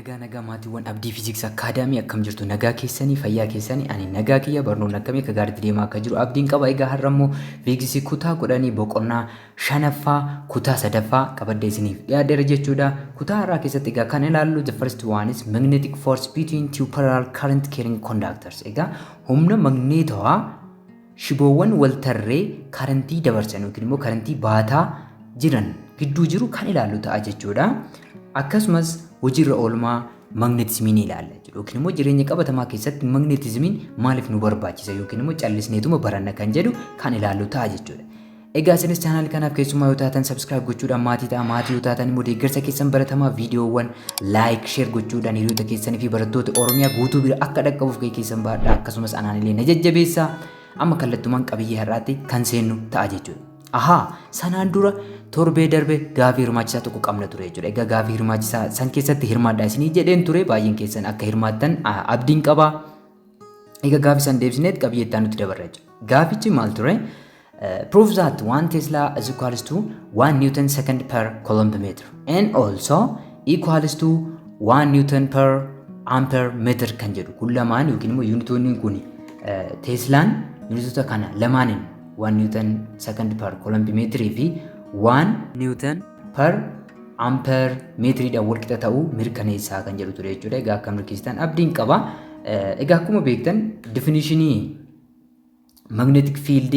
Nagaa maatiiwwan Abdii Fiiziks Akaadaamii akkam jirtu nagaa keessanii fayyaa keessanii ani nagaa kiyya barnoonni akkamii akka gaariitti deemaa akka jiru abdiin qaba. Egaa har'a immoo fiiziksii kutaa 10 boqonnaa 5ffaa kutaa 3ffaa qabadee isiniif dhiyaateera jechuudha. Kutaa har'aa keessatti egaa kan ilaallu the first one is magnetic force between two parallel current carrying conductors. Egaa humna magneetawaa shiboowwan wal tarree karantii dabarsan yookiin immoo karantii baataa jiran gidduu jiru kan ilaallu ta'a jechuudha. Akkasumas hojiirra oolmaa magnetismiin ilaalla jechuudha. Yookiin immoo jireenya qabatamaa keessatti magnetismiin maaliif nu barbaachisa yookiin immoo callisneetuma baranna kan jedhu kan ilaallu ta'a jechuudha. Egaa isinis chaanaal kanaaf keessumaa yoo taatan subscribe gochuudhaan maatii ta'a. Maatii yoo taatan immoo deeggarsa keessan baratamaa viidiyoowwan like share gochuudhaan hiriyoota keessanii fi barattoota Oromiyaa guutuu bira akka dhaqqabuuf gahee keessan baadhaa. Akkasumas anaan illee na jajjabeessaa. Amma kallattumaan qabiyyee har'aatti kan seennu ta'a jechuudha. Ahaa sanaan dura torbee darbe gaafii hirmaachisaa tokko qabna ture jechuudha. Egaa gaafii hirmaachisaa san keessatti hirmaadhaa isinii jedheen ture. Baay'een keessan akka hirmaattan abdiin qaba. Egaa gaafii san deebisneet qabiyyeettaan nutti dabarra jechuudha. Gaafichi maal ture? Prove that 1 Tesla is equals to 1 Newton second per Coulomb meter and also equals to 1 Newton per ampere meter kan jedhu. Kun lamaan yookiin immoo yuunitoonni kun Teslaan yuunitoota kana lamaaniin 1 Newton second per Coulomb meter fi 1 Newton per ampere metriidhaan wal qixa ta'uu mirkaneessaa kan jedhu ture jechuudha. Egaa akka mirkaneessitan abdiin qaba. Egaa akkuma beektan definitionii magnetic field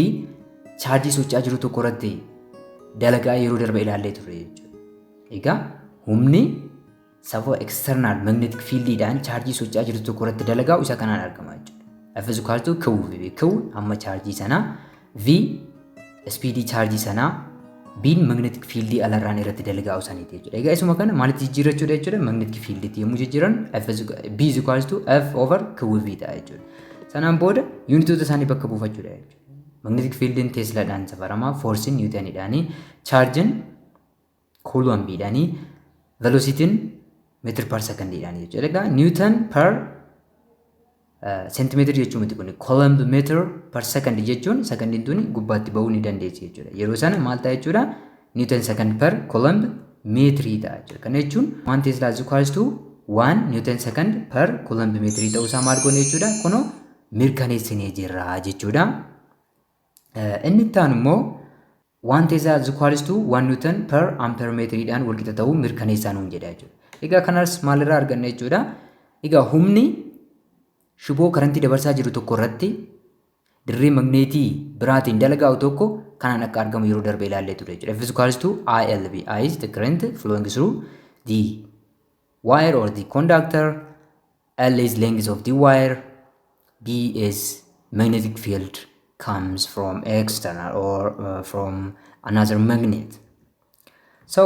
chaarjii socho'aa jiru tokko irratti dalagaa yeroo darbe ilaallee ture jechuudha. Egaa humni sababa external magnetic fieldiidhaan chaarjii socho'aa jiru tokko irratti dalagaa isa kanaan argama jechuudha. F is equal to Q V Q amma chaarjii sanaa V speedii chaarjii sanaa B'n magnetic field alarraan irratti dalagaa usaniiti jechuudha. Egaa isuma kana maalitti jijjiirrachuudha jechuudha? Magnetic field yommuu jijjiiran B is equal to F over QV ta'a jechuudha. Sanaan booda yuunitoota isaanii bakka buufachuudha jechuudha. Magnetic fieldiin Teslaadhaan safarama, forcein Newtoniidhaani, chargein Coulombiidhaani, velocity'n meter per secondiidhaani jechuudha. Egaa Newton per centimeter jechuun miti kun Coulomb meter per second jechuun secondiin tuni gubbaatti ba'uu ni dandeessi jechuudha. Yeroo sana maal ta'a jechuudha? Newton second per Coulomb metrii ta'a jechuudha. Kana jechuun 1 Tesla is equals to 1 Newton second per Coulomb metrii ta'uu isaa maal goone jechuudha? Kunoo mirkaneessinee jirra jechuudha. Inni itti aanu immoo 1 Tesla is equals to 1 Newton per ampere metriidhaan wal qixa ta'uu mirkaneessaa nuun jedha jechuudha. Egaa kanas maalirraa arganna jechuudha? Egaa humni shiboo karantii dabarsaa jiru tokko irratti dirree magneetii biraatiin dalagaa'u tokko kanaan akka argamu yeroo darbe ilaallee ture jechuudha. F is equals to ILB. I is the current flowing through the wire or the conductor. L is length of the wire. B is magnetic field comes from external or from another magnet. So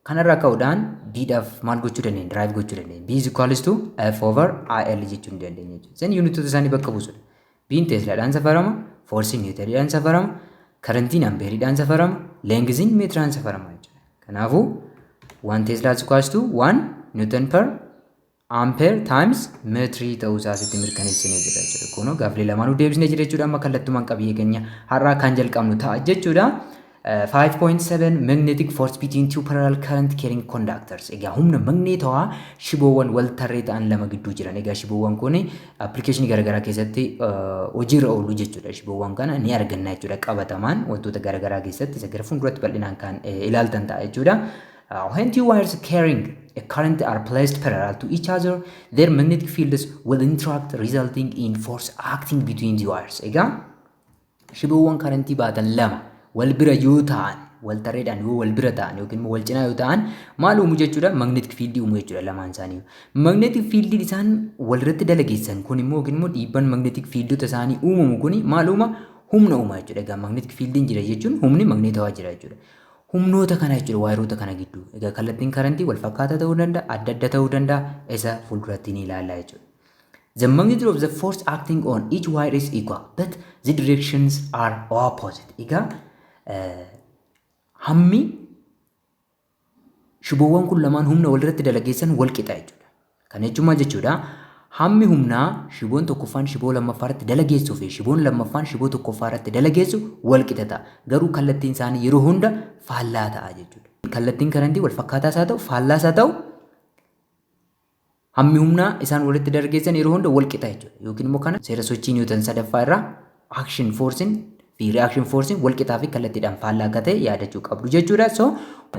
kanarraa ka'uudhaan B'dhaaf maal gochuu dandeenya? Drive gochuu dandeenya. B is equals to F over IL jechuu ni dandeenya jechuudha. Sen yuunitoota isaanii bakka buusudha. B'n Teslaadhaan safarama, forcein Newtoniidhaan safarama, karantiin ampeeriidhaan safarama, lengziin meetiraan safarama jechuudha. Kanaafuu 1 Tesla is equals to 1 Newton per ampere times metrii ta'uu isaa asitti mirkaneessinee jira jechuudha. Kunoo gaaffilee lamaanuu deebisnee jira jechuudha. Amma kallattumaan qabiyyee keenya har'aa kan jalqabnu ta'a jechuudha. 5.7 magnetic force between two parallel current carrying conductors. Egaa humna magneetawaa shiboowwan wal tarree ta'an lama gidduu jiran. Egaa shiboowwan kun appilikeeshinii garaagaraa keessatti hojiirra oolu jechuudha. Shiboowwan kana ni arganna jechuudha. Qabatamaan wantoota garaagaraa keessatti isa gara fuulduratti bal'inaan kan ilaaltan ta'a jechuudha. When two wires carrying a current are placed parallel to each other, their magnetic fields will interact, resulting in force acting between the wires. Egaa shiboowwan karantii baatan lama wal bira yoo ta'an, wal tarreedhaan yoo wal bira ta'an yookiin wal cinaa yoo ta'an maal uumu jechuudha? Magnetic field uumu jechuudha lamaan isaanii. Magnetic field isaan walirratti dalageessan kun immoo yookiin immoo dhiibban magnetic fieldota isaanii uumamu kun maal uuma? Humna uuma jechuudha. Egaa magnetic fieldiin jira jechuun humni magneetawaa jira jechuudha. Humnoota kana jechuudha waayiroota kana gidduu. Egaa kallattiin karantii wal fakkaataa ta'uu danda'a, adda adda ta'uu danda'a. Isa fuulduratti ni ilaalla jechuudha. The magnitude of the force acting on each wire is equal, but the directions are opposite. Egaa hammi shiboowwan kun lamaan humna walirratti dalageessan wal qixa jechuudha. Kana jechuun maal jechuudha? Hammi humnaa shiboon tokkoffaan shiboo lammaffaa irratti dalageessuu fi shiboon lammaffaan shiboo tokkoffaa irratti dalageessu wal qixa ta'a. Garuu kallattiin isaanii yeroo hunda faallaa ta'a jechuudha. Kallattiin karantii wal fakkaataa isaa ta'u, faallaa isaa ta'u hammi humnaa isaan walitti dargeessan yeroo hunda wal qixa jechuudha. Yookiin immoo kana seera sochii Niwuutan sadaffaa irraa action forcein fi reaction forcein wal qixaa fi kallattiidhaan faallaa akka ta'e yaadachuu qabdu jechuudha. So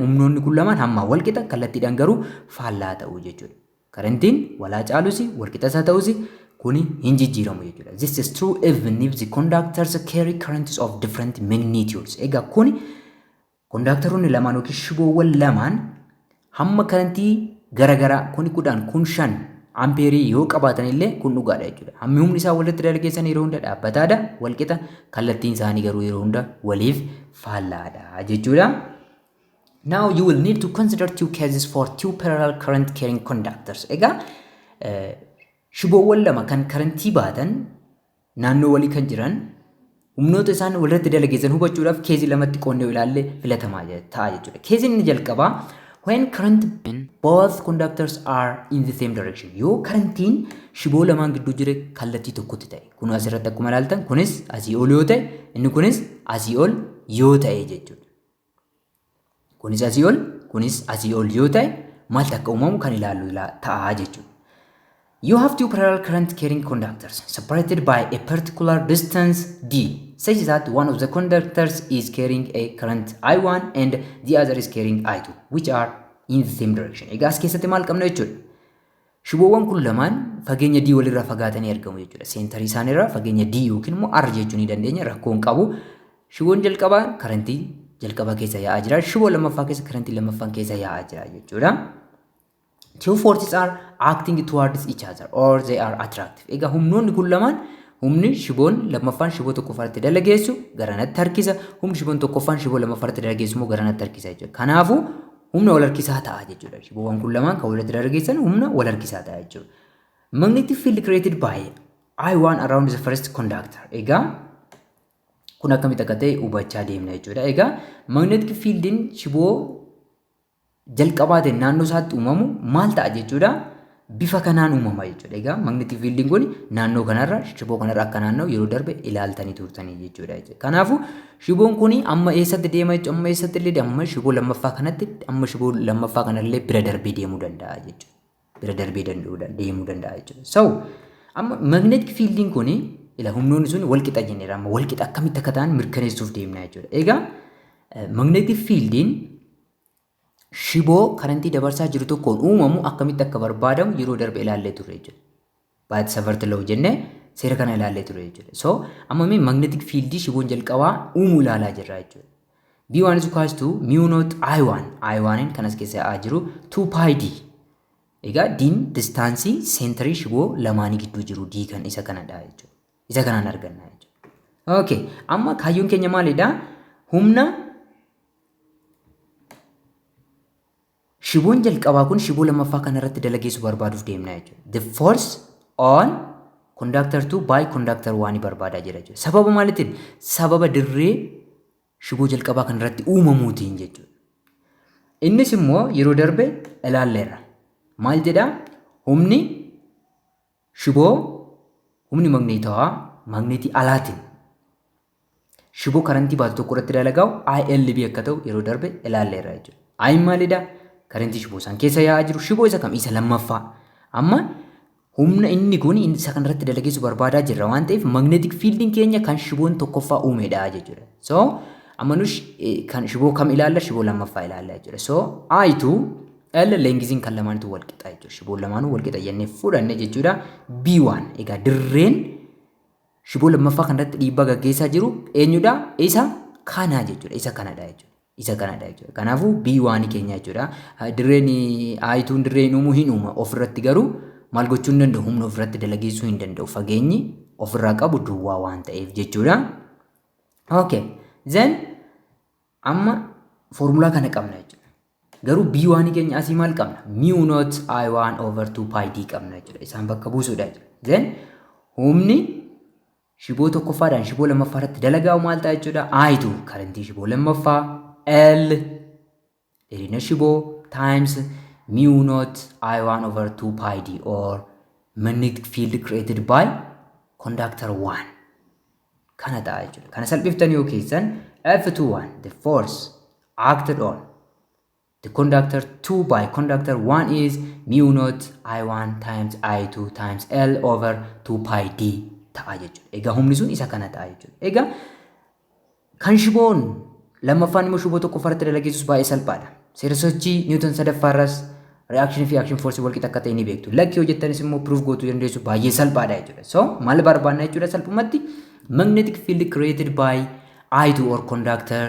humnoonni kun lamaan hamma wal qixa kallattiidhaan garuu faallaa ta'u jechuudha. Karantiin walaa caalusi wal qixa isaa ta'usi kuni hin jijjiiramu jechuudha. This is true even if the conductors carry currents of different magnitudes. Egaa kuni kondaaktaroonni lamaan yookiin shiboowwan lamaan hamma karantii garagaraa kuni 10 kun 5 ampeerii yoo qabaatan illee kun dhugaadha jechuudha. Hammi humni isaa walitti dargeessan yeroo hunda dhaabbataadha. Wal qixa kallattiin isaanii garuu yeroo hunda waliif faallaadha jechuudha. Now you will need to consider two cases for two parallel current carrying conductors. Egaa shiboowwan lama kan karantii baatan naannoo walii kan jiran humnoota isaan walitti dargeessan hubachuudhaaf keezii lamatti qoonnee ilaalle filatamaa ta'a jechuudha. Keeziin inni jalqabaa when current both conductors are in the same direction. Yoo karantiin shiboo lamaan gidduu jire kallattii tokkotti ta'e. Kun asirratti akkuma ilaaltan kunis asii ol yoo ta'e inni kunis asii ol yoo ta'e jechuudha. Kunis asii ol kunis asii ol yoo ta'e maaltu akka uumamu kan ilaallu ta'a jechuudha. You have two parallel current carrying conductors separated by a particular distance d such that one of the conductors is carrying a current I1 and the other is carrying I2 which are in the same direction. Egaa as keessatti maal qabna jechuudha. Shiboowwan kun lamaan fageenya d walirraa fagaatanii argamu jechuudha. Seentarii isaaniirraa fageenya d yookiin immoo r jechuu ni dandeenya rakkoo hin qabu. Shiboon jalqabaa karantii jalqabaa keessa yaa'aa jira. Shiboo lammaffaa keessa karantii lammaffaan keessa yaa'aa jira jechuudha. Two forces are acting towards each other or they are attractive. Egaa humnoonni kun lamaan humni shiboon lammaffaan shiboo tokkoffaatti dalageessu garanatti harkisa. Humni shiboon tokkoffaan shiboo lammaffaatti dalageessu immoo garanatti harkisa jechuudha. Kanaafuu humna wal harkisaa ta'a jechuudha. Shiboowwan kun lamaan kan walitti dalageessan humna wal harkisaa ta'a jechuudha. Magnetic field created by I1 around the first conductor. Egaa kun akkamitti akka ta'e hubachaa deemna jechuudha. Egaa magnetic fieldiin shiboo jalqabaatiin naannoo isaatti uumamu maal ta'a jechuudha. Bifa kanaan uumama jechuudha. Egaa magnetic fieldiin kun naannoo kanarra shiboo kanarra akka naannoo yeroo darbe ilaaltanii turtanii jechuudha. Kanaafuu shiboon kun amma eessatti deema jechuudha. Amma eessatti illee amma shiboo lammaffaa kanatti amma shiboo lammaffaa kanallee bira darbee deemuu danda'a jechuudha. Bira darbee deemuu danda'a jechuudha. So amma magnetic fieldiin kun ila humnoonni sun wal qixa jenneera. Amma wal qixa akkamitti akka ta'an mirkaneessuuf deemna jechuudha. Egaa magnetic fieldiin shiboo karantii dabarsaa jiru tokkoon uumamu akkamitti akka barbaadamu yeroo darbe ilaallee turre jechuudha. Baay'ee safarti la'u jennee seera kana ilaallee turre jechuudha. So amma mee magnetic fieldii shiboon jalqabaa uumuu ilaalaa jirra jechuudha. B1 is equals to mu naught I1. I1 kan as keessa yaa'aa jiru 2 pi d. Egaa diin distaansii seentarii shiboo lamaanii gidduu jiru d kan isa kanadha jechuudha. Isa kanaan arganna jechuudha. Okay, amma kaayyoon keenya maalidha? Humna shiboon jalqabaa kun shiboo lammaffaa kanarratti dalageessu barbaaduuf deemna jechuudha. The force on conductor 2 by conductor 1 barbaadaa jira jechuudha. Sababa maaliitiin? Sababa dirree shiboo jalqabaa kanarratti uumamuutiin jechuudha. Innis immoo yeroo darbe ilaalleerra. Maal jedhaa? Humni shiboo humni magneetawaa magneetii alaatiin shiboo karantii baatu tokko irratti dalagaa'u ILB akka ta'u yeroo darbe ilaalleerra jechuudha. I maalidha? Karantii shiboo san keessa yaa'aa jiru shiboo isa kam? Isa lammaffaa. Amma humna inni kun isa kanarratti dalageessu barbaadaa jirra waan ta'eef magnetic fieldiin keenya kan shiboon tokkoffaa uumedha jechuudha. So amma nu kan shiboo kam ilaalla? Shiboo lammaffaa ilaalla jechuudha. So I2 L leengiziin kan lamaanitu wal qixa jechuudha. Shiboo lamaanuu wal qixa jennee fudhanne jechuudha. B1 egaa dirreen shiboo lammaffaa kanarratti dhiibbaa gaggeessaa jiru eenyudha? Isa kana jechuudha. Isa kanadha jechuudha. Isa kanadha jechuudha. Kanaafuu B1 keenya jechuudha. Dirreen I2 dirreen uumuu hin uuma ofirratti garuu maal gochuu hin danda'u? Humna ofirratti dalageessuu hin danda'u. Fageenyi ofirraa qabu duwwaa waan ta'eef jechuudha. Okay. Then amma formulaa kana qabna jechuudha. Garuu B1 keenya asii maal qabna? Mu naught I1 over 2 pi d qabna jechuudha. Isaan bakka buusuudha jechuudha. Then humni shiboo tokkoffaadhaan shiboo lammaffaa irratti dalagaa'u maal ta'a jechuudha? I2 karantii shiboo lammaffaa L dheerina shiboo times mu naught I1 over 2 pi d or magnetic field created by conductor 1 kana ta'a jechuudha. Kana salphiftanii yoo keessan F21 the force acted on The conductor 2 by conductor 1 is mu naught I1 times I2 times L over 2 pi D ta'a jechuudha. Egaa humni sun isa kana ta'a jechuudha. Egaa kan shiboon lammaffaan immoo shiboo tokko farratti dalageessus baay'ee salphaadha. Seera sochii Niwuton sadaffaarras reaction fi action force wal qixa akka ta'e ni beektu. Lakkii hojjettanis immoo proof gootuu dandeessu baay'ee salphaadha jechuudha. So maal barbaadna jechuudha salphumatti magnetic field created by I2 or conductor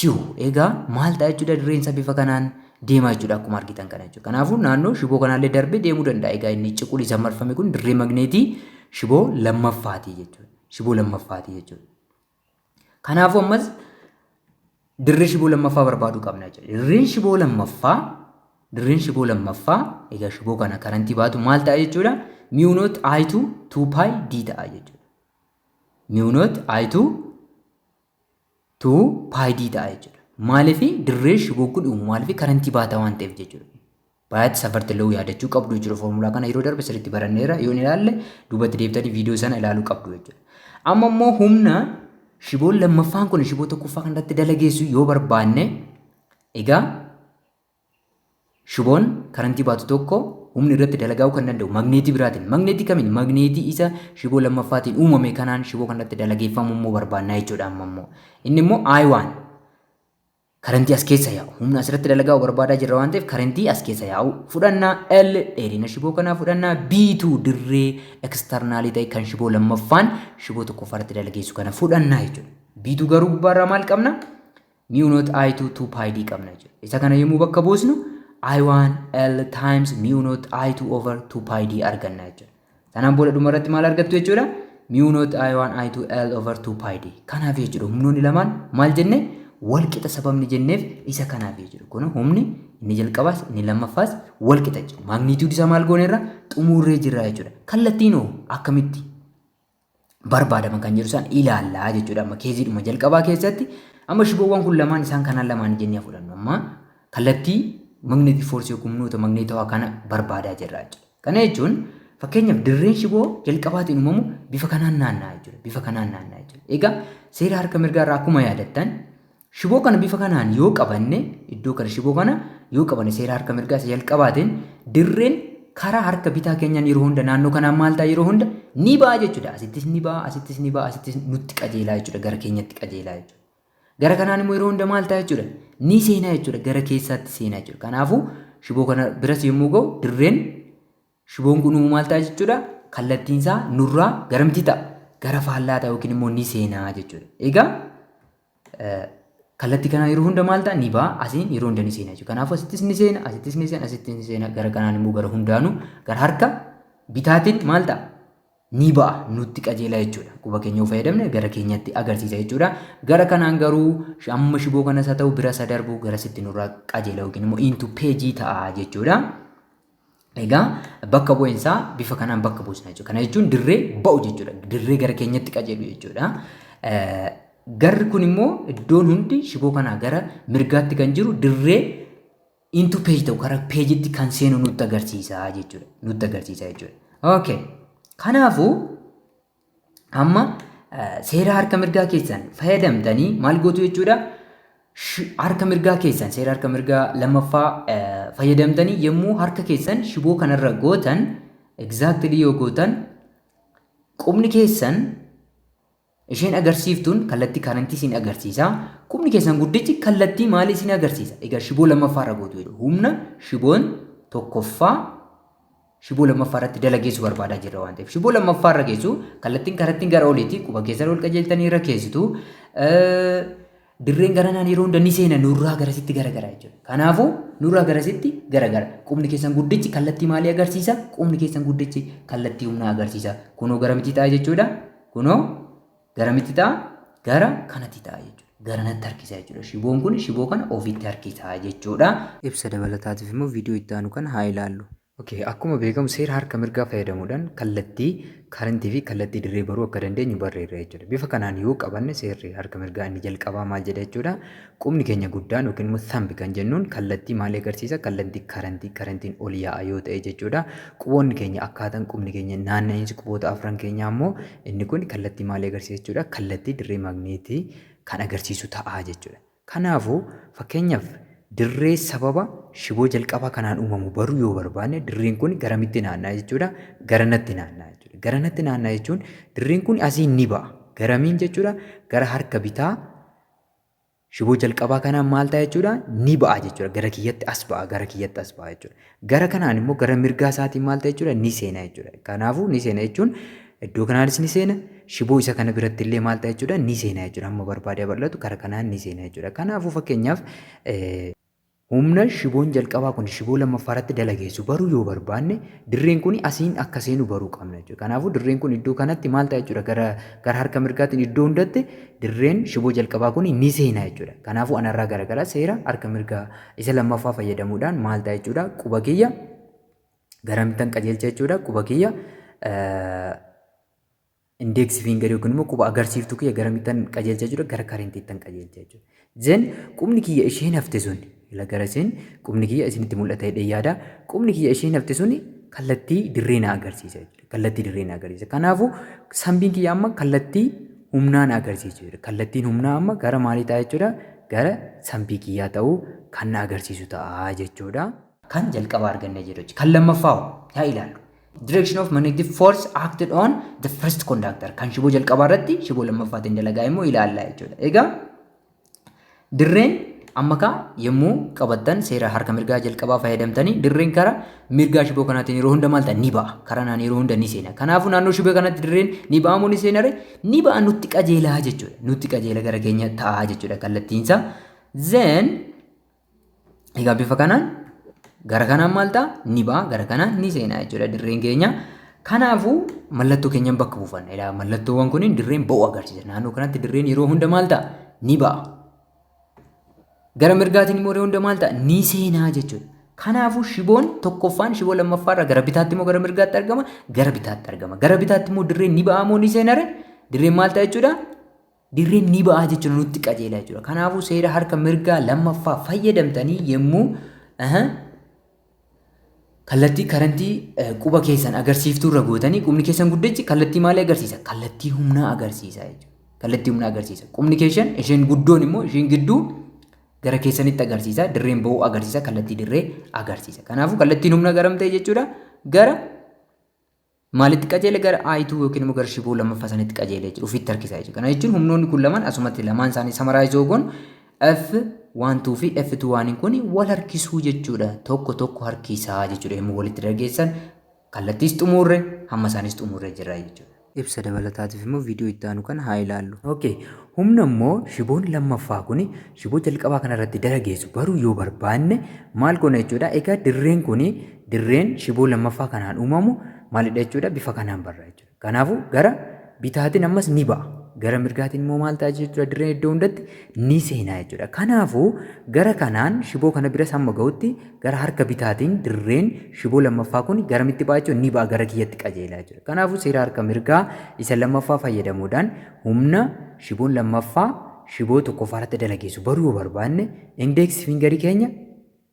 2. Egaa maal ta'a jechuudha dirreensa bifa kanaan deemaa jechuudha akkuma argitan kana jechuudha. Kanaafuu naannoo shiboo kanaallee darbee deemuu danda'a. Egaa inni cuquliisa marfame kun dirree magneetii shiboo lammaffaati jechuudha. Shiboo lammaffaati jechuudha. Kanaafuu ammas dirree shiboo lammaffaa barbaaduu qabna jechuudha. Dirreen shiboo lammaffaa egaa shiboo kana karantii baatu maal ta'a jechuudha? Mu naught I2 2 pi D ta'a jechuudha. Mu naught I2 2 pi D ta'a jechuudha. Maaliifi dirree shiboo kun maaliifi karantii baata waan ta'eef jechuudha. Baay'ee safartillee yaadachuu qabdu jechuudha. Foormulaa kana yeroo darbe sirriitti baranneera. Yoo ilaalle duubatti deebitanii viidiyoo sana ilaaluu qabdu jechuudha. Amma immoo humna shiboon lammaffaan kun shiboo tokkoffaa kanatti dalageessu yoo barbaanne egaa shiboon karantii baatu tokko humni irratti dalagaa'uu kan danda'u magneetii biraatiin. Magneetii kamiin? Magneetii isa shiboo lammaffaatiin uumame kanaan shiboo kanatti dalageeffamu immoo barbaannaa jechuudha. Amma immoo inni immoo I1 karantii as keessa yaa'u humna asirratti dalagaa'u barbaadaa jirra waan ta'eef karantii as keessa yaa'u fudhannaa L dheerina shiboo kanaa fudhannaa B2 dirree eksternaalii ta'e kan shiboo lammaffaan shiboo tokkoffaatti dalageessu kana fudhannaa jechuudha. B2 garuu gubbaarraa maal qabna? Mu naught I2 2 pi D qabna jechuudha. Isa kana yommuu bakka buusnu I1 L times mu naught I2 over 2 pi D arganna jechuudha. Sanaan booda dhumarratti maal argattu jechuudha? Mu naught I1 I2 L over 2 pi D. Kanaaf jechuudha humnoonni lamaan maal jenne? Wal qixa sababni jenneef isa kanaaf jechuudha. Kun humni inni jalqabaas inni lammaffaas wal qixa jechuudha. Magnitude isaa maal gooneerra xumurree jirra jechuudha. Kallattiin akkamitti barbaadaman kan jedhu isaan ilaallaa jechuudha. Amma keeziidhuma jalqabaa keessatti amma shiboowwan kun lamaan isaan kanaan lamaan jennee fudhannu. Amma kallattii magneetii foorsii humnoota magneetawaa kana barbaadaa jirra jechuudha. Kana jechuun fakkeenyaaf dirreen shiboo jalqabaatiin uumamu bifa kanaan naanna'a jechuudha. Bifa kanaan naanna'a jechuudha. Egaa seera harka mirgaarraa akkuma yaadattan shiboo kana bifa kanaan yoo qabanne iddoo kana shiboo kana yoo qabanne seera harka mirgaa isa jalqabaatiin dirreen karaa harka bitaa keenyaan yeroo hunda naannoo kanaan maal ta'a yeroo hunda ni ba'a jechuudha. Asittis ni ba'a, asittis ni ba'a, asittis nutti qajeelaa jechuudha. Gara keenyatti qajeelaa jechuudha. Gara kanaan immoo yeroo hunda maal ta'a jechuudha? Ni seenaa jechuudha. Gara keessaatti seenaa jechuudha. Kanaafuu shiboo kana biras yommuu ga'u dirreen shiboon kun maal ta'a jechuudha? Kallattiinsaa nurraa garamti ta'a? Gara faallaa ta'a yookiin immoo ni seenaa jechuudha. Egaa kallattii kana yeroo hunda maal ta'a ni ba'a asiin yeroo hunda ni seena jechuudha. Kanaafuu asittis ni seena, asittis ni seena, asittis ni seena. Gara kanaan immoo gara hundaanuu gara harka bitaatiin maal ta'a? Ni ba'a nutti qajeela jechuudha. Quba keenya yoo fayyadamne gara keenyatti agarsiisa jechuudha. Gara kanaan garuu amma shiboo kanas haa ta'u bira isa darbu gara sitti nurraa qajeela yookiin immoo into peejii ta'a jechuudha. Egaa bakka bu'iinsaa bifa kanaan bakka buusna jechuudha. Kana jechuun dirree ba'u jechuudha. Dirree gara keenyatti qajeelu jechuudha. Garri kun immoo iddoon hundi shiboo kanaa gara mirgaatti kan jiru dirree into page ta'u karaa peejitti kan seenu nutti agarsiisa jechuudha. Nutti agarsiisa jechuudha. Okay. Kanaafuu amma seera harka mirgaa keessan fayyadamtanii maal gootu jechuudha? Harka mirgaa keessan seera harka mirgaa lammaffaa fayyadamtanii yommuu harka keessan shiboo kanarra gootan exactly yoo gootan qubni keessan isheen agarsiiftuun kallattii karantii isin agarsiisa. Qubni keessan guddichi kallattii maalii isin agarsiisa? Egaa shiboo lammaffaarra gootu jechuudha. Humna shiboon tokkoffaa shiboo lammaffaarratti dalageessu barbaadaa jirra waan ta'eef shiboo lammaffaarra geessu kallattiin gara oliiti quba keessan ol qajeeltanii irra keessitu dirreen garanaan yeroo hunda ni seena nurraa garasitti garagara jechuudha. Kanaafuu nurraa garasitti garagara. Qubni keessan guddichi kallattii maalii agarsiisa? Qubni keessan guddichi kallattii humnaa agarsiisa. Kunoo garamitti ta'a jechuudha. Kunoo garamitti ta'a? Gara kanatti ta'a jechuudha. Gara natti harkisa jechuudha. Shiboon kun shiboo kana ofitti harkisa jechuudha. Ibsa dabalataatiif immoo viidiyoo itti aanu kana haa ilaallu. Okay, akkuma beekamu seera harka mirgaa fayyadamuudhaan kallattii karantii fi kallattii dirree baruu akka dandeenyu barreerra jechuudha. Bifa kanaan yoo qabanne seerri harka mirgaa inni jalqabaa maal jedha jechuudha. Qubni keenya guddaan yookiin immoo thumb kan jennuun kallattii maalii agarsiisa? Kallattii karantiin ol yaa'a yoo ta'e jechuudha. Quboonni keenya akkaataan qubni keenya naanna'insi quboota afran keenyaa immoo inni kun kallattii maalii agarsiisa jechuudha? Kallattii dirree magneetii kan agarsiisu ta'a jechuudha. Kanaafuu fakkeenyaaf dirree sababa shiboo jalqabaa kanaan uumamu baruu yoo barbaanne dirreen kun garamitti naanna'a jechuudha. Garanatti naanna'a jechuudha. Garanatti naanna'a jechuun dirreen kun asiin ni ba'a. Garamiin jechuudha gara harka bitaa shiboo jalqabaa kanaan maal ta'a jechuudha ni ba'a jechuudha. Gara kiyyatti as ba'a, gara kiyyatti as ba'a jechuudha. Gara kanaan immoo gara mirgaa isaatiin maal ta'a jechuudha ni seena jechuudha. Kanaafuu ni seena jechuun iddoo kanaanis ni seena, shiboo isa kana biratti illee maal ta'a jechuudha ni seena jechuudha. Amma barbaadee bal'atu gara kanaan ni seena jechuudha. Kanaafuu fakkeenyaaf humna shiboon jalqabaa kun shiboo lammaffaa irratti dalageessu baruu yoo barbaanne dirreen kun asiin akka seenu baruu qabna jechuudha. Kanaafuu dirreen kun iddoo kanatti maal ta'a jechuudha gara harka mirgaatiin iddoo hundatti dirreen shiboo jalqabaa kun ni seena jechuudha. Kanaafuu anarraa garagara seera harka mirgaa isa lammaffaa fayyadamuudhaan maal ta'a jechuudha quba kiyya garamittan qajeelcha jechuudha. Quba kiyya indeeksi fiingarii yookiin immoo quba agarsiiftuu kiyya garamittan qajeelcha jechuudha gara kareentiittan qajeelcha jechuudha. Zen qubni kiyya isheen hafte sun lagarasiin qubni kiyya isinitti mul'ata hidhee yaada. Qubni kiyya isheen hafte sun kallattii dirree na agarsiisa jechuudha. Kallattii dirree na agarsiisa. Kanaafuu sambiin kiyya amma kallattii humnaa na agarsiisa jechuudha. Kallattiin humnaa amma gara maalii ta'a jechuudha? Gara sambii kiyyaa ta'uu kan na agarsiisu ta'a jechuudha. Kan jalqaba arganne jedhu. Kan lammaffaa yaa ilaallu. Direction of magnetic force acted on the first conductor. Kan shiboo jalqabaa irratti shiboo lammaffaatiin dalagaa immoo ilaalla jechuudha. Egaa dirreen amma ka yommuu qabattan seera harka mirgaa jalqabaa fayyadamtanii dirreen kara mirgaa shiboo kanaatiin yeroo hunda maal ta'a ni ba'a. Karanaan yeroo hunda ni seena. Kanaafuu naannoo shiboo kanatti dirreen ni ba'a moo ni seena ree? Ni ba'a nutti qajeelaa jechuudha. Nutti qajeela gara keenya ta'a jechuudha kallattiinsa. Then egaa bifa kanaan gara kanaan maal ta'a ni ba'a gara kanaan ni seena jechuudha dirreen keenya. Kanaafuu mallattoo keenyan bakka buufanna. Egaa mallattoowwan kunniin dirreen ba'u agarsiisa. Naannoo kanatti dirreen yeroo hunda maal ta'a ni ba'a. Gara mirgaatiin immoo yeroo hunda maal ta'a ni seenaa jechuudha. Kanaafuu shiboon tokkoffaan shiboo lammaffaarraa gara bitaatti immoo gara mirgaatti argama, gara bitaatti argama. Gara bitaatti immoo dirreen ni ba'a moo ni seena ree? Dirreen maal ta'a jechuudha? Dirreen ni ba'a jechuudha nutti qajeela jechuudha. Kanaafuu seera harka mirgaa lammaffaa fayyadamtanii yommuu kallattii karantii quba keessan agarsiiftuu irra gootanii qubni keessan guddichi kallattii maalii agarsiisa? Kallattii humnaa agarsiisa jechuudha. Kallattii humnaa agarsiisa. Qubni keessan isheen guddoon immoo isheen gidduu gara keessanitti agarsiisa. Dirreen ba'uu agarsiisa. Kallattii dirree agarsiisa. Kanaafuu kallattiin humna garam ta'e jechuudha. Gara maalitti qajeele? Gara aayituu yookiin immoo gara shiboo lammaffaa sanitti qajeele jechuudha. Ofitti harkisa jechuudha. Kana jechuun humnoonni kun lamaan asumatti lamaan isaanii samaraayizoo goon F12 fi F21 kun wal harkisuu jechuudha. Tokko tokko harkisaa jechuudha. Yommuu walitti dargeessan kallattiis xumurre hamma isaanis xumurre jira jechuudha. Ibsa dabalataatiif immoo viidiyoo itti aanu kana haa ilaallu. Okay. Humna immoo shiboon lammaffaa kun shiboo jalqabaa kanarratti dalageessu baruu yoo barbaanne maal goona jechuudha. Egaa dirreen kun dirreen shiboo lammaffaa kanaan uumamu maalidha jechuudha? Bifa kanaan barra jechuudha. Kanaafuu gara bitaatiin ammas ni ba'a. Gara mirgaatiin immoo maal ta'a jechuudha? Dirreen iddoo hundatti ni seenaa jechuudha. Kanaafuu gara kanaan shiboo kana bira hamma ga'utti gara harka bitaatiin dirreen shiboo lammaffaa kun garamitti ba'a jechuudha? Ni ba'a gara kiyyatti qajeelaa jechuudha. Kanaafuu seera harka mirgaa isa lammaffaa fayyadamuudhaan humna shiboon lammaffaa shiboo tokkoffaa irratti dalageessu baruu yoo barbaanne indeeksi fiingarii keenya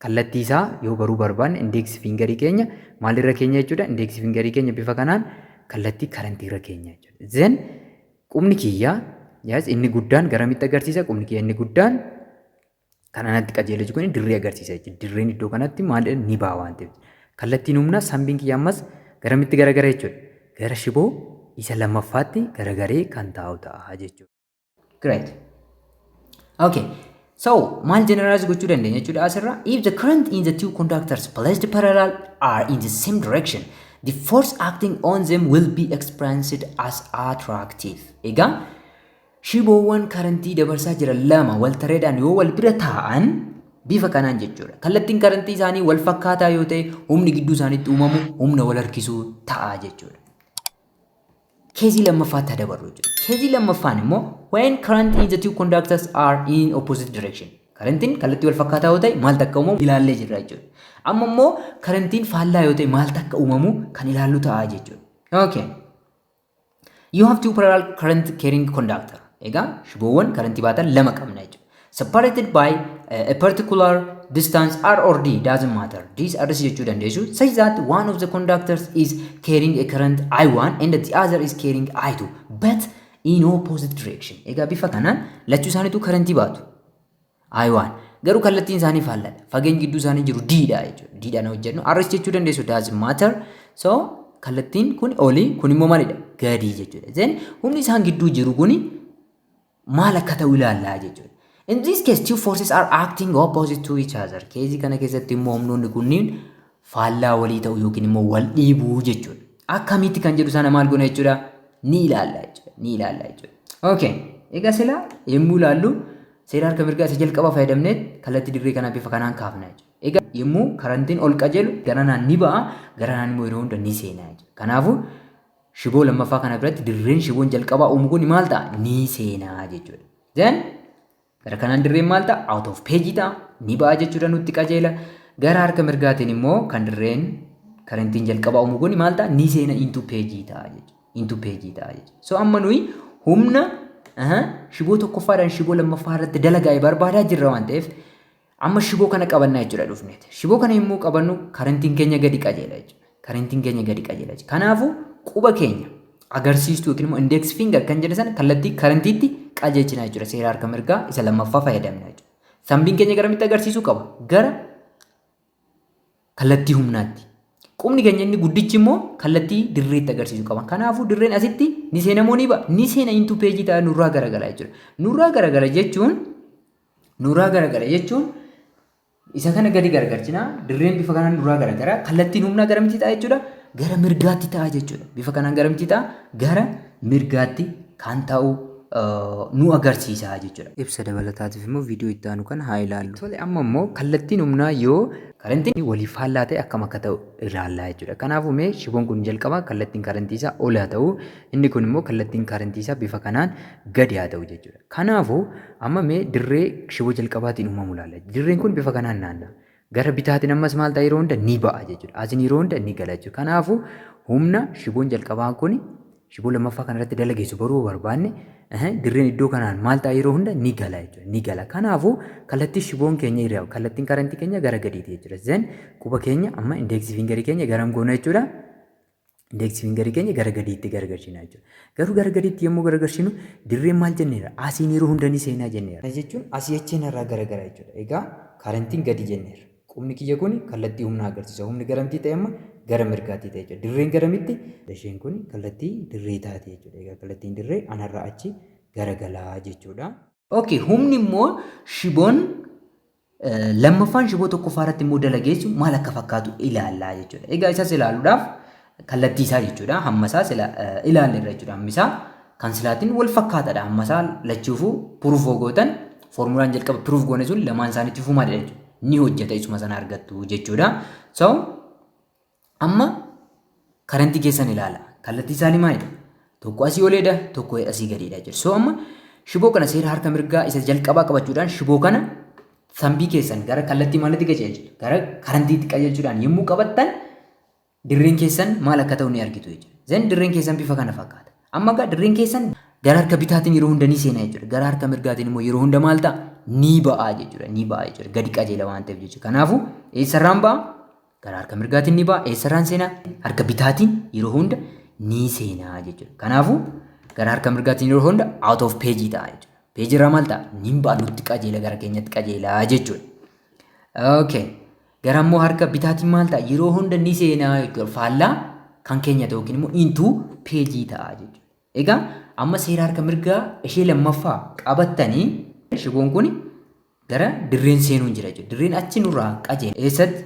kallattii isaa yoo baruu barbaanne indeeksi fiingarii keenya maalirra keenya jechuudha? Indeeksi fiingarii keenya bifa kanaan kallattii karantiirra keenya jechuudha. Zen qubni kiyyaa yaas inni guddaan garamitti agarsiisa? Qubni kiyya inni guddaan kananatti qajeelaa jiru kun dirree agarsiisa jechuudha. Dirreen iddoo kanatti maal ni ba'a waan ta'eef. Kallattiin humnaa sambiin kiyya ammas garamitti garagara jechuudha? Gara shiboo isa lammaffaatti garagaree kan taa'u ta'a jechuudha. Great. Okay. So, maal generalize gochuu dandeenya jechuudha asirra? If the current in the two conductors placed parallel are in the same direction, the force acting on them will be experienced as attractive. Egaa shiboowwan karantii dabarsaa jiran lama wal tareedhaan yoo wal bira taa'an bifa kanaan jechuudha. Kallattiin karantii isaanii wal fakkaataa yoo ta'e humni gidduu isaaniitti uumamu humna wal harkisuu ta'a jechuudha. Keezii lammaffaatti dabarru jechuudha. Keezii lammaffaan immoo when current in the two conductors are in opposite direction. Karantiin kallattii wal fakkaataa yoo ta'e maal takka uumamu ilaallee jirra jechuudha. Amma immoo karantiin faallaa yoo ta'e maal takka uumamu kan ilaallu ta'a jechuudha. Okay. You have two parallel current carrying conductor. Egaa shiboowwan karantii baatan lama qabna jechuudha. Separated by a particular distance R or D doesn't matter. These are jechuu dandeessu. Such that one of the conductors is carrying a current I1 and the other is carrying I2 but in opposite direction. Egaa bifa kanaan lachuu isaaniitu karantii baatu. I1 Garuu kallattiin isaanii faalladha. Fageenyi gidduu isaanii jiru diidha jechuudha. Diidhaan hojjennu. Arras jechuu dandeessu doesn't matter. So kallattiin kun olii kun immoo maalidha? Gadi jechuudha. Then humni isaan gidduu jiru kuni maal akka ta'u ilaallaa jechuudha. In this case two forces are acting opposite to each other. Keezii kana keessatti immoo humnoonni kunniin faallaa walii ta'u yookiin immoo wal dhiibuu jechuudha. Akkamitti kan jedhu sana maal goona jechuudha? Ni ilaalla jechuudha. Ni ilaalla jechuudha. Okay. Egaa sila yemmuu ilaallu seera harka mirgaa isa jalqaba fayyadamnee kallattii dirree kanaa bifa kanaan kaafna jechuudha. Egaa yemmuu karantiin ol qajeelu garanaan ni ba'a, garanaan immoo yeroo hunda ni seena jechuudha. Kanaafuu shiboo lammaffaa kana biratti dirreen shiboon jalqabaa uumu kun maal ta'a? Ni seenaa jechuudha. Then gara kanaan dirreen maal ta'a? Out of page ta'a. Ni ba'a jechuudha nutti qajeela. Gara harka mirgaatiin immoo kan dirreen karantiin jalqabaa uumu kun maal ta'a? Ni seena into page ta'a jechuudha. Into page ta'a jechuudha. So amma nuyi humna shiboo tokkoffaadhaan shiboo lammaffaa irratti dalagaa barbaadaa jirra waan ta'eef amma shiboo kana qabannaa jechuudha dhufneeti. Shiboo kana yommuu qabannu karantiin keenya gadi qajeela jechuudha. Karantiin keenya gadi qajeela jechuudha. Kanaafuu quba keenya agarsiistuu yookiin immoo index finger kan jedhan sana kallattii karantiitti qajeelchina jechuudha. Seera harka mirgaa isa lammaffaa fayyadamna jechuudha. Sambiin keenya garamitti agarsiisuu qaba? Gara kallattii humnaatti. Qubni keenya inni guddichi immoo kallattii dirreetti agarsiisuu qaba. Kanaafuu dirreen asitti ni seena moo ni ba'a? Ni seena into page ta'a nurraa garagala jechuudha. Nurraa garagala jechuun isa kana gadi garagalchina. Dirreen bifa kanaan nurraa garagara. Kallattiin humnaa garamitti ta'a jechuudha? Gara mirgaatti ta'a jechuudha. Bifa kanaan garamitti ta'a? Gara mirgaatti kan ta'u nu agarsiisa jechuudha. Ibsa dabalataatiif immoo viidiyoo itti aanu kana haa ilaallu. Tole amma immoo kallattiin humnaa yoo karantiin waliif faallaa ta'e akkam akka ta'u ilaallaa jechuudha. Kanaafuu mee shiboon kun jalqaba kallattiin karantii isaa ol haa ta'u, inni kun immoo kallattiin karantii isaa bifa kanaan gadi haa ta'u jechuudha. Kanaafuu amma mee dirree shiboo jalqabaatiin uumamu ilaalla. Dirreen kun bifa kanaan naanna'a. Gara bitaatiin ammas maal ta'a yeroo hunda ni ba'a jechuudha. Asiin yeroo hunda ni gala jechuudha. Kanaafuu humna shiboon jalqabaa kun shiboo lammaffaa kanarratti dalageessu baruu barbaanne dirreen iddoo kanaan maal ta'a yeroo hunda ni gala jechuudha. Ni gala. Kanaafuu kallattii shiboon keenya irraa kallattiin karantii keenya gara gadiiti jechuudha. Zen quba keenya amma indeeksii fingarii keenya garam goona jechuudha. Indeeksii fingarii keenya gara gadiitti garagalchina jechuudha. Garuu gara gadiitti yommuu garagalchinu dirreen maal jenneera? Asiin yeroo hunda ni seenaa jenneera. Kana jechuun asii acheen irraa garagara jechuudha. Egaa karantiin gadi jenneera. Qubni kiyya kun kallattii humna agarsiisa. Humni garamtii ta'e amma gara mirgaatti ta'e jechuudha. Dirreen garamitti? Isheen kun kallattii dirree taate jechuudha. Egaa kallattiin dirree anarraa achi garagalaa jechuudha. Okay, humni immoo shiboon lammaffaan shiboo tokkoffaa irratti immoo dalageessu maal akka fakkaatu ilaallaa jechuudha. Egaa isas ilaaluudhaaf kallattii isaa jechuudha. Hammasaa ilaalle irra jechuudha. Hammisaa kan silaatiin wal fakkaataadha. Hammasaa lachuufuu puruuf gootan formulaan jalqaba puruuf goone sun lamaan isaaniitti fumaadha jechuudha. Ni hojjeta isuma sana argattu jechuudha. So amma karantii keessan ilaala. Kallattii isaanii maalidha? Tokko asii oleedha, tokko asii gadiidha jechuudha. So amma shiboo kana seera harka mirgaa isa jalqabaa qabachuudhaan shiboo kana sambii keessan gara kallattii maalitti qajeelchu? Gara karantiitti qajeelchuudhaan yommuu qabattan dirreen keessan maal akka ta'u ni argitu jechuudha. Zeen dirreen keessan bifa kana fakkaata. Amma egaa dirreen keessan gara harka bitaatiin yeroo hunda ni seenaa jechuudha. Gara harka mirgaatiin immoo yeroo hunda maal ta'a? Ni ba'aa jechuudha. Ni ba'aa jechuudha. Gadi qajeela waan ta'eef jechuudha. Kanaafuu eessarraan ba'a? Gara harka mirgaatiin ni ba'a. Eessarraan seenaa? Harka bitaatiin yeroo hunda ni seenaa jechuudha. Kanaafuu gara harka mirgaatiin yeroo hunda out of page ta'a jechuudha. Page irraa maal ta'a? Ni ba'a nutti qajeela gara keenyatti qajeelaa jechuudha. Okay. Gara immoo harka bitaatiin maal ta'a? Yeroo hunda ni seenaa jechuudha. Faallaa kan keenya ta'u yookiin immoo into page ta'a jechuudha. Egaa amma seera harka mirgaa ishee lammaffaa qabattanii shiboon kun gara dirreen seenuun jira jechuudha. Dirreen achi nurraa qajeela. Eessatti?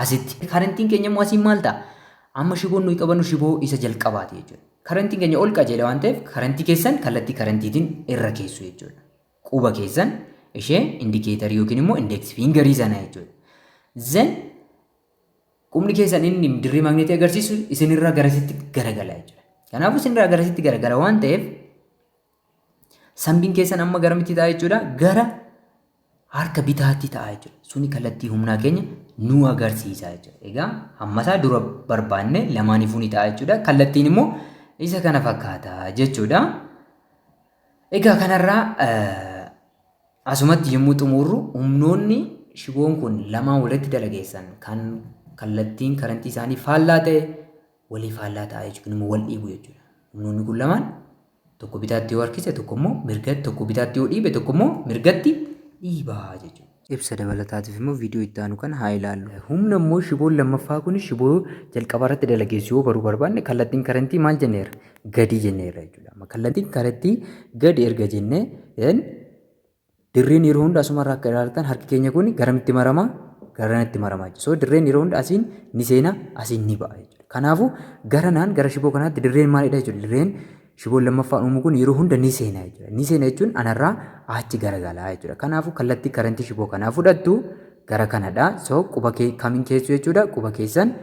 Asitti. Karantiin keenya immoo asiin maal ta'a? Amma shiboon nuyi qabannu shiboo isa jalqabaati jechuudha. Karantiin keenya ol qajeela waan ta'eef karantii keessan kallattii karantiitiin irra keessu jechuudha. Quba keessan ishee indikeetarii yookiin immoo indeeksii fingarii sana jechuudha. Zen qubni keessan inni dirree maagneetii agarsiisu isinirraa garasitti garagala jechuudha. Kanaafuu isinirraa garasitti garagala waan ta'eef sambiin keessan amma garamitti ta'a jechuudha? Gara harka bitaatti ta'a jechuudha. Suni kallattii humnaa keenya nu agarsiisa jechuudha. Egaa hammasaa dura barbaanne lamaaniifuu ni ta'a jechuudha. Kallattiin immoo isa kana fakkaata jechuudha. Egaa kanarraa asumatti yommuu xumurru humnoonni shiboon kun lamaan walitti dalageessan kan kallattiin karantii isaanii faallaa ta'e walii faallaa ta'a jechuudha. Immoo wal dhiibu jechuudha. Humnoonni kun lamaan tokko bitaatti yoo harkise tokko immoo mirgatti, tokko bitaatti yoo dhiibe tokko immoo mirgatti dhiibaa jechuudha. Ibsa dabalataatiif immoo viidiyoo itti aanu kana haa ilaallu. Humna immoo shiboon lammaffaa kun shiboo jalqaba irratti dalageessu yoo baruu barbaanne kallattiin karantii maal jenneera? Gadi jenneera jechuudha. Kallattiin karantii gadi erga jennee dirreen yeroo hunda asumarraa akka ilaaltan harki keenya kun garamitti maramaa? Garanatti maramaa jechuudha. So dirreen yeroo hunda asiin ni seena asiin ni ba'a jechuudha. Kanaafuu garanaan gara shiboo kanaatti dirreen maalidha jechuudha? Dirreen shiboon lammaffaan uumu kun yeroo hunda ni seena jechuudha. Ni seena jechuun anarraa achi garagalaa jechuudha. Kanaafuu kallattii karantii shiboo kanaa fudhattu gara kanadha. So quba kamiin keessu jechuudha? Quba keessan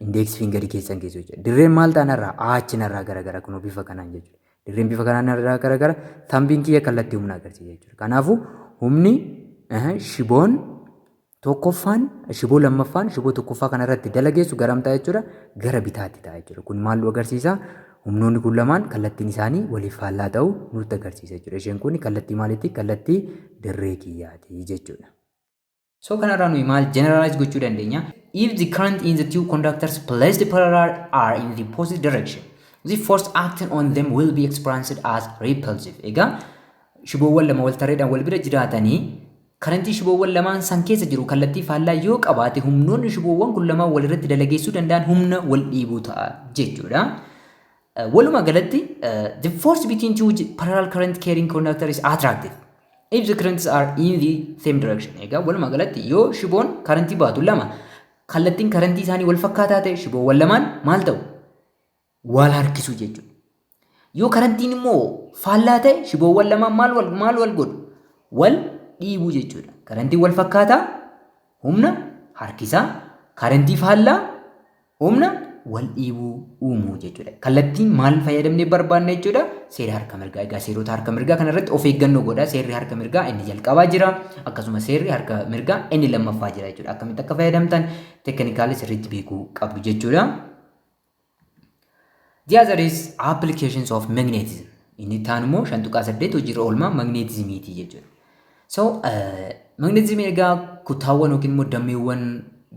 indeeksi fingarii keessan keessu jechuudha. Dirreen maal ta'anarraa achinarraa garagara kunoo bifa kanaan jechuudha. Dirreen bifa kanaan garagara tambiin kiyya kallattii humna agarsiisa jechuudha. Kanaafuu humni shiboon tokkoffaan shiboo lammaffaan shiboo tokkoffaa kanarratti dalageessu garamtaa jechuudha? Gara bitaatti ta'a jechuudha. Kun maal nu agarsiisa? Humnoonni kun lamaan kallattiin isaanii waliif faallaa ta'uu nutti agarsiisa jechuudha. Isheen kun kallattii maaliiti? Kallattii dirree kiyyaati jechuudha. So kanarraa nuyi maal generalize gochuu dandeenya? If the current in the two conductors placed parallel are in the opposite direction, the force acting on them will be experienced as repulsive. Egaa shiboowwan lama wal tarreedhaan wal bira jiraatanii karantii shiboowwan lamaan san keessa jiru kallattii faallaa yoo qabaate humnoonni shiboowwan kun lamaan walirratti dalageessuu danda'an humna wal dhiibuu ta'a jechuudha. Walumaa galatti the force between two parallel current carrying conductors is attractive if the currents are in the same direction. Egaa walumaa galatti yoo shiboon karantii baatu lama kallattiin karantii isaanii wal fakkaataa ta'e shiboowwan lamaan maal ta'u? Wal harkisu jechuudha. Yoo karantiin immoo faallaa ta'e shiboowwan lamaan maal wal godhu? Wal dhiibuu jechuudha. Karantiin wal fakkaataa humna harkisaa, karantii faallaa humna wal dhiibuu uumuu jechuudha. Kallattiin maal fayyadamnee barbaanna jechuudha? Seera harka mirgaa. Egaa seerota harka mirgaa kanarratti of eeggannoo godha. Seerri harka mirgaa inni jalqabaa jira. Akkasuma seerri harka mirgaa inni lammaffaa jira jechuudha. Akkamitti akka fayyadamtan teeknikaalii sirriitti beekuu qabdu jechuudha. The other is applications of magnetism. Inni taan immoo 5.8 hojiirra oolmaa magnetismiiti jechuudha. So magnetism egaa kutaawwan yookiin immoo dameewwan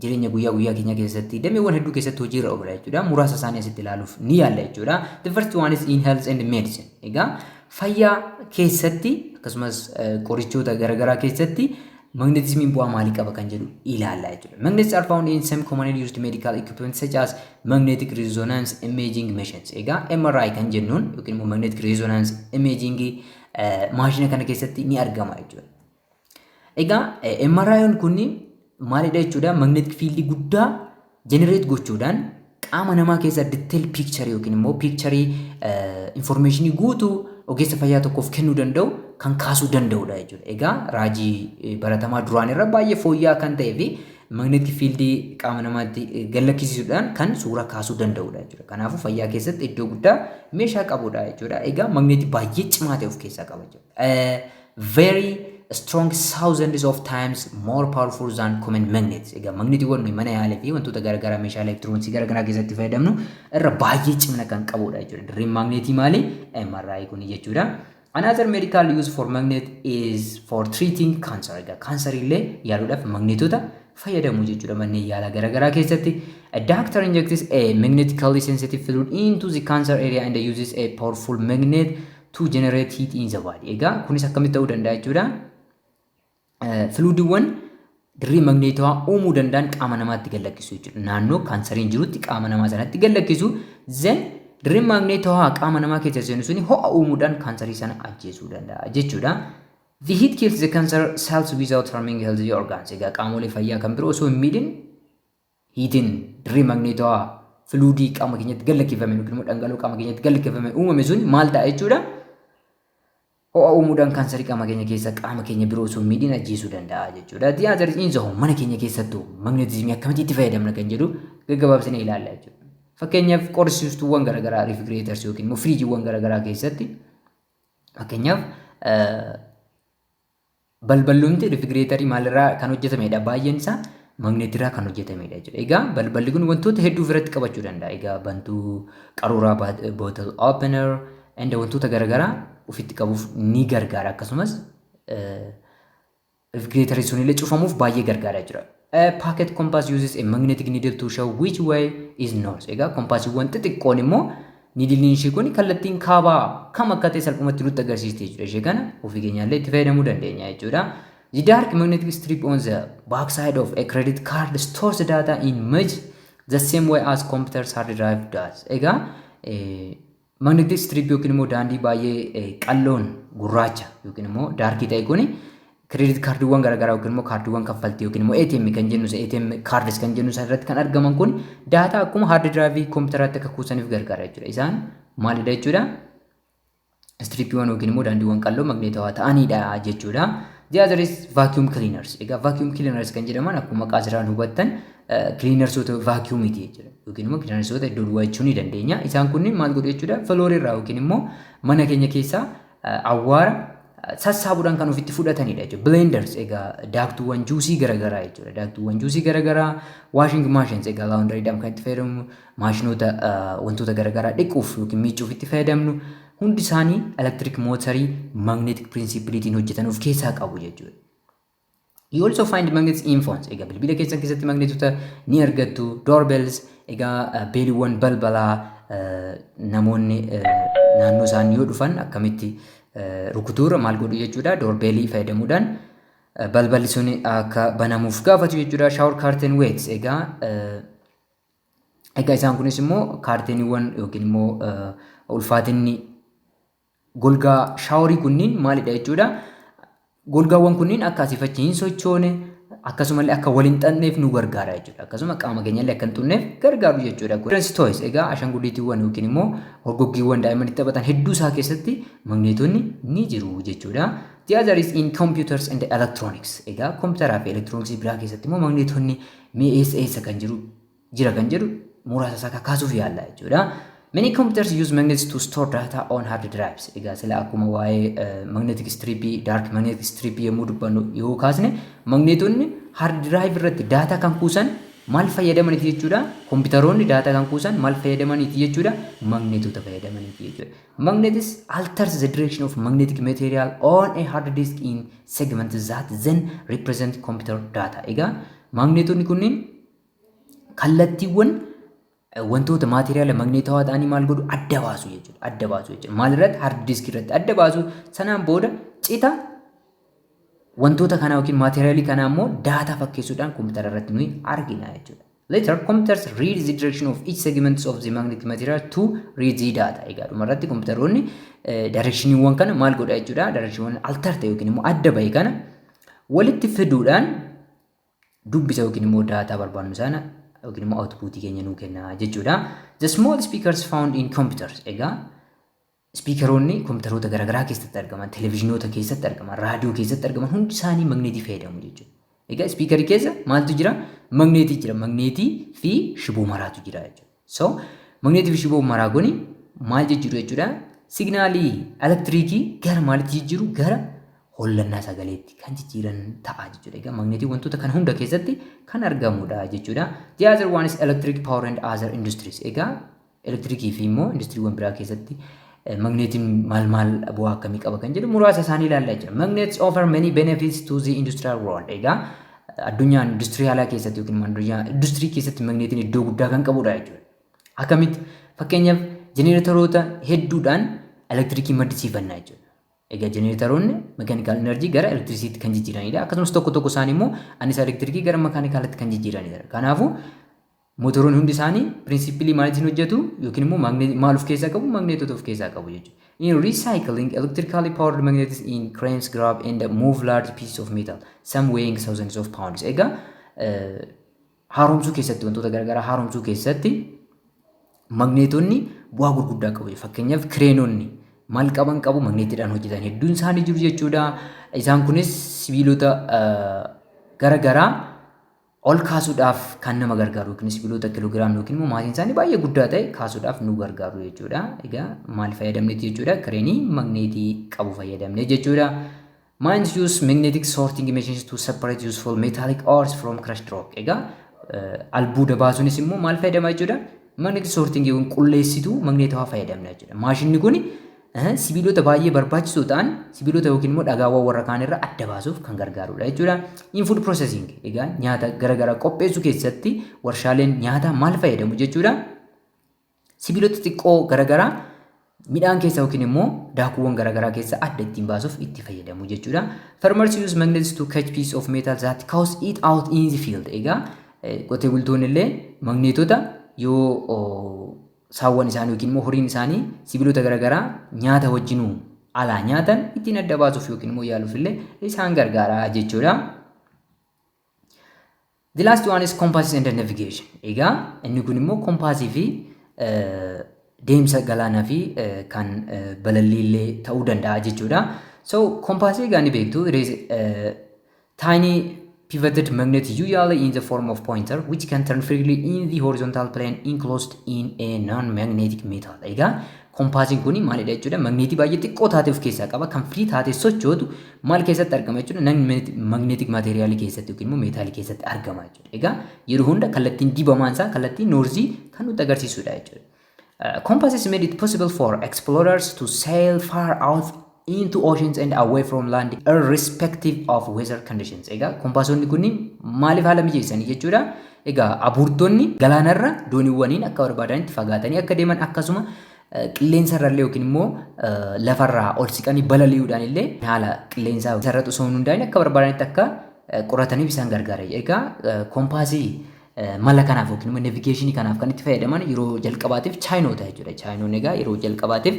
jireenya guyyaa keenya keessatti dameewwan hedduu keessatti hojiirra oola jechuudha. Muraasa isaanii asitti ilaaluuf ni yaalla jechuudha. The first one is in health and medicine. Egaa fayyaa keessatti akkasumas qorichoota garaagaraa keessatti magnetismiin bu'aa maalii qaba kan jedhu ilaalla jechuudha. Magnets are found in some commonly used medical equipment such as magnetic resonance imaging machines. Egaa MRI kan jennuun yookiin immoo magnetic resonance imaging maashina kana keessatti ni argama jechuudha. Egaa MRI'n kun maalidha jechuudha? Magnetic field guddaa generate gochuudhaan qaama namaa keessa detail picture yookiin immoo picture information guutuu ogeessa fayyaa tokkoof kennuu danda'u kan kaasuu danda'udha jechuudha. Egaa raajii baratamaa duraan irra baay'ee fooyya'aa kan ta'ee fi magnetic field qaama namaatti gallakkisiisuudhaan kan suura kaasuu danda'udha jechuudha. Kanaafuu fayyaa keessatti iddoo guddaa meeshaa qabudha jechuudha. Egaa magneetii baay'ee cimaa ta'e of keessaa qaba jechuudha. Very strong thousands of times more powerful than common magnets. Egaa magneetiiwwan nuyi mana yaalii fi wantoota garaagaraa meeshaa elektirooniksii garaagaraa keessatti fayyadamnu irra baay'ee cimina kan qabudha jechuudha. Dirreen magneetii maali? MRI kun jechuudha. Another medical use for magnet is for treating cancer. Egaa kaansarii illee yaaluudhaaf magneetota fayyadamu jechuudha manneen yaalaa garaagaraa keessatti. A doctor injects a magnetically sensitive fluid into the cancer area and uses a powerful magnet to generate heat in the body. Egaa kunis akkamitti ta'uu danda'a jechuudha? Fluidiiwwan dirree magneetawaa uumuu danda'an qaama namaatti gallakkisu jechuudha. Naannoo kaansariin jirutti qaama namaa sanatti gallakkisu. Then dirreen magneetawaa qaama namaa keessa seenu suni ho'a uumuudhaan kaansarii sana ajjeesuu danda'a jechuudha. The heat kills the cancer cells without harming healthy organs. Egaa qaamolee fayyaa kan biroo osoo hin miidhin hiitiin dirree magneetawaa fluidii qaama keenyatti gallakkifame yookiin immoo dhangala'oo qaama keenyatti gallakkifame uumame sun maal ta'a jechuudha? Ho'a uumuudhaan kaansarii qaama keenya keessa qaama keenya biroo osoo hin miidhin ajjeesuu danda'a jechuudha. The other is in the home. Mana keenya keessattuu magnetismii akkamitti itti fayyadamna kan jedhu gaggabaabsinee ilaalla jechuudha. Fakkeenyaaf qorrisiistuuwwan garaagaraa refrigerators yookiin immoo firiijiiwwan garaagaraa keessatti fakkeenyaaf balballoonni refrigeratorii maalirraa kan hojjetamedha? Baay'een isaa magneetirraa kan hojjetamedha jechuudha. Egaa balballi kun wantoota hedduu ofirratti qabachuu danda'a. Egaa bantuu qaruuraa bottle opener wantoota garaagaraa ofitti qabuuf ni gargaara. Akkasumas refrigeratorii sun illee cufamuuf baay'ee gargaara jechuudha. A pocket compass uses a magnetic needle to show which way is north. Egaa kompaasiiwwan xixiqqoon immoo niidiliin ishee kun kallattiin kaabaa kam akka ta'e salphumatti nutti agarsiisti jechuudha. Ishee kana ofii keenyaallee itti fayyadamuu dandeenya jechuudha. The dark magnetic strip on the backside of a credit card stores data in much the same way as computer's hard drive does. Egaa magnetic strip yookiin immoo daandii baay'ee qalloon gurraacha yookiin immoo daarkii ta'e kuni credit kaardiiwwan garaagaraa yookiin immoo kaardiiwwan kaffaltii yookiin immoo ATM kan jennu ATM cards kan jennu irratti kan argaman kun data akkuma hard drive computerratti akka kuusaniif gargaara jechuudha. Isaan maalidha jechuudha? Strippiiwwan yookiin immoo daandiiwwan qalloo magneetawaa ta'anidha jechuudha. The other is vacuum cleaners. Egaa vacuum cleaners kan jedhaman akkuma maqaa isaan hubattan cleanersoota vacuumiti jechuudha. Yookiin immoo cleanersoota iddoo duwwaa jechuu ni dandeenya. Isaan kunniin maal godhu jechuudha? Floorii irraa yookiin immoo mana keenya keessaa awwaara sassaabuudhaan kan ofitti fudhatanidha jechuudha. Blenders egaa daaktuuwwan juusii garaagaraa jechuudha. Daaktuuwwan juusii garaagaraa washing machines egaa laawundariidhaan kan itti fayyadamnu maashinoota wantoota garaagaraa dhiquuf yookiin miicuuf itti fayyadamnu hundi isaanii electric motorii magnetic principalitiin hojjetan of keessaa qabu jechuudha. You also find magnets in phones. Egaa bilbila keessatti magnetota ni argattu. Doorbells egaa beeliiwwan balbalaa namoonni naannoo isaanii yoo dhufan akkamitti rukutuura maal godhu jechuudha. Doorbeelii fayyadamuudhaan balballi sun akka banamuuf gaafatu jechuudha. Shower curtain weights egaa isaan kunis immoo kaarteeniiwwan yookiin immoo ulfaatinni golgaa shaaworii kunniin maalidha jechuudha. Golgaawwan kunniin akka asii fachi hin sochoone akkasumallee akka waliin xanneef nu gargaara jechuudha. Akkasuma qaama keenyallee akka hin xunneef gargaaru jechuudha. Children's toys egaa ashaangulliitiiwwan yookiin immoo horgoggiiwwan daa'imman taphatan hedduu isaa keessatti magneetonni ni jiru jechuudha. The other is in computers and electronics. Egaa kompiitaraa fi elektirooniksii biraa keessatti immoo magneetonni eessa kan jira kan jedhu muraasa isaa kaasuuf yaalla jechuudha. Many computers use magnets to store data on hard drives. Egaa sila akkuma waa'ee magnetic strip, dark magnetic strip yemmuu dubbannu yoo kaasne magneetonni hard drive irratti data kan kuusan maal fayyadamaniti jechuudha. Kompiitaroonni data kan kuusan maal fayyadamaniti jechuudha. Magneetota fayyadamaniti jechuudha. Magnetis alters the direction of magnetic material on a hard disk in segments that then represent computer data. Egaa magneetonni kunniin kallattiiwwan wantoota maatiriyaala magneetawaa ta'anii maal godhu adda baasu jechuudha. Adda baasu jechuudha. Maal irratti? Hard disk irratti adda baasu. Sanaan booda cita wantoota kana yookiin maatiriyaalii kana immoo daataa fakkeessuudhaan kompiitara irratti nuyi argina jechuudha. Later, computers read the direction of each segment of the magnetic material to read the data. Egaa dhumarratti kompiitaroonni directioniiwwan kana maal godha jechuudha. Directioniiwwan alter ta'e yookiin immoo adda bahe kana walitti fiduudhaan dubbisa yookiin immoo daataa barbaannu sana yookiin immoo output keenya nuu kenna jechuudha. The small speakers found in computers. Egaa speakeroonni kompiitaroota garaagaraa keessatti argaman, televizyinoota keessatti argaman, raadiyoo keessatti argaman hundi isaanii magneetii fayyadamu jechuudha. Egaa speakerii keessa maaltu jira? Magneetii jira. Magneetii fi shiboo maraatu jira jechuudha. So magneetii fi shiboo maraa kuni maal jechuudha? Signaalii elektiriikii gara maalitti jijjiiru? Gara hollannaa sagaleetti kan jijjiiran ta'a jechuudha. Egaa magneetii wantoota kana hunda keessatti kan argamudha jechuudha. The other one is electric power and other industries. Egaa elektiriikii fi immoo industiriiwwan biraa keessatti magneetiin maal bu'aa akkamii qaba kan jedhu muraasa isaanii ilaallaa jira. Magnets offer many benefits to the industrial world. Egaa addunyaan industiriaalaa keessatti yookiin addunyaa industirii keessatti magneetiin iddoo guddaa kan qabudha jechuudha. Akkamitti? Fakkeenyaaf jenereetoroota hedduudhaan elektiriikii maddisiifannaa jechuudha. Egaa jenereetoroonni mekaanikaal enerjii gara elektirisiitti kan jijjiiranidha. Akkasumas tokko isaanii immoo annisaa elektirikii gara mekaanikaalaatti kan jijjiiranidha. Kanaafuu mootoroonni hundi isaanii pirinsipilii maaliitiin hojjetu yookiin immoo maal of keessaa qabu? Magneetota of keessaa qabu jechuudha. In recycling, electrically powered magnets in cranes grab and move large pieces of metal, some weighing thousands of pounds. Egaa haaromsuu keessatti wantoota garaagaraa haaromsuu keessatti magneetonni bu'aa gurguddaa qabu. Fakkeenyaaf kireenonni maal qabu? Magneetiidhaan hojjetan hedduun isaanii jiru jechuudha. Isaan kunis sibiilota garaagaraa ol kaasuudhaaf kan nama gargaaru yookiin sibiilota kiloogiraamii yookiin immoo maatiin isaanii baay'ee guddaa ta'e kaasuudhaaf nu gargaaru jechuudha. Egaa maal fayyadamneeti jechuudha? Kireenii magneetii qabu fayyadamne jechuudha. Mines use magnetic sorting machines to separate useful metallic ores from crushed rock. Egaa albuuda baasuunis immoo maal fayyadama jechuudha? Magnetic sorting yookiin qulleessituu magneetawaa fayyadamna jechuudha. Maashinni kuni sibiilota baay'ee barbaachisoo ta'an sibiilota yookiin immoo dhagaawwan warra kaan irraa adda baasuuf kan gargaarudha jechuudha. In food processing egaa nyaata garaagaraa qopheessuu keessatti warshaaleen nyaataa maal fayyadamu jechuudha? Sibiilota xiqqoo garaagaraa midhaan keessa yookiin immoo daakuuwwan garaagaraa keessa adda ittiin baasuuf itti fayyadamu jechuudha. Farmers use magnets to catch piece of metal that cause it out in the field. Egaa qotee bultoonni illee magneetota yoo saawwan isaanii yookiin immoo horiin isaanii sibiilota garaagaraa nyaata wajjinuu alaa nyaatan ittiin adda baasuuf yookiin immoo yaaluuf illee isaan gargaara jechuudha. The last one is compasses and navigation. Egaa inni kun immoo kompaasii fi deemsa galaanaa fi kan balaliillee ta'uu danda'a jechuudha. So kompaasii egaa ni beektu, it is tiny pivoted magnet usually in the form of pointer which can turn freely in the horizontal plane enclosed in a non-magnetic metal. Egaa kompaasiin kun maalidha jechuudha? Magneetii baay'ee xiqqoo taate of keessaa qaba. Kan firii taate sochootu maal keessatti argama jechuudha? Non-magnetic materiaalii keessatti yookiin immoo meetaalii keessatti argama jechuudha. Egaa yeroo hunda kallattiin dibamaan isaa kallattiin noorzii kan nutti agarsiisudha jechuudha. Compasses made it possible for explorers to sail far out into oceans and away from land irrespective of weather conditions. Egaa kompaasonni kunniin maaliif haala mijeessanii jechuudha? Egaa abuurtonni galaanarra dooniiwwaniin akka barbaadanitti fagaatanii akka deeman akkasuma qilleensarrallee yookiin immoo lafarraa ol siqanii balali'uudhaan illee haala qilleensaa sararatu osoo hin hundaa'in akka barbaadanitti akka qorataniif isaan gargaara. Egaa kompaasii mala kanaaf yookiin immoo navigeeshinii kanaaf kan itti fayyadaman yeroo jalqabaatiif chaayinoota jechuudha. Chaayinoon egaa yeroo jalqabaatiif